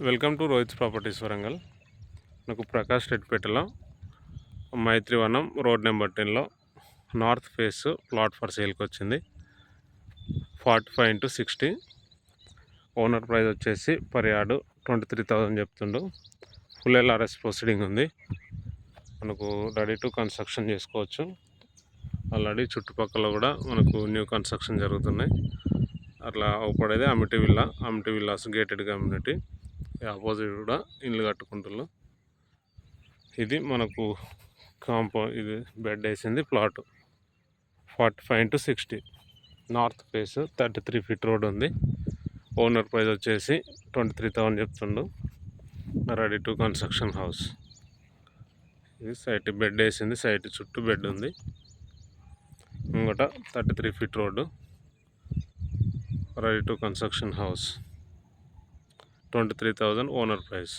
Welcome to Rohit properties Warangal. నాకు ప్రకాష్ రెడ్డిపేటలో Maitrivanam road number 10లో నార్త్ ఫేస్ ప్లాట్ ఫర్ సేల్కి వచ్చింది. 45x60. ఓనర్ ప్రైస్ వచ్చేసి పర్ యార్డు 23,000 చెప్తుండు. ఫుల్ ఎల్ఆర్ఎస్ ప్రొసీడింగ్ ఉంది. మనకు రెడీ టు కన్స్ట్రక్షన్ చేసుకోవచ్చు. ఆల్రెడీ చుట్టుపక్కల కూడా మనకు న్యూ కన్స్ట్రక్షన్ జరుగుతున్నాయి. అట్లా ఒకపడేది Amity villas gated community. Opposite కూడా ఇల్లు కట్టుకుంటున్నారు. ఇది మనకు ఇది బెడ్ వేసింది plot. 45x60. North face 33 feet road ఉంది. ఓనర్ ప్రైస్ వచ్చేసి 23,000 చెప్తుండు. Ready to construction house. ఇది సైట్ బెడ్ వేసింది, సైట్ చుట్టూ బెడ్ ఉంది. ఇంకోట 33 feet road. Ready to construction house. 23,000 owner price.